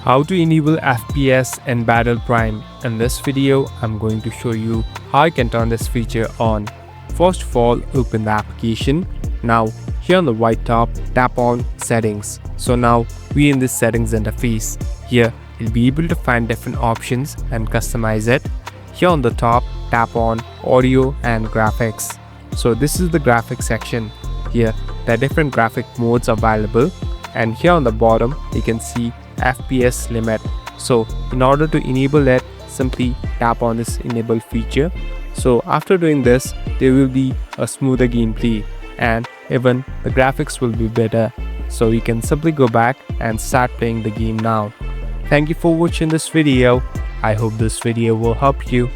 How to enable FPS in Battle Prime. In this video, I'm going to show you how you can turn this feature on. First of all, open the application. Now, here on the right top, tap on Settings. So now, we're in this Settings interface. Here, you'll be able to find different options and customize it. Here on the top, tap on Audio and Graphics. So this is the graphics section. Here, there are different graphic modes available. And here on the bottom, you can see FPS limit. So in order to enable it, simply tap on this enable feature. So after doing this, there will be a smoother gameplay and even the graphics will be better. So you can simply go back and start playing the game now. Thank you for watching this video. I hope this video will help you.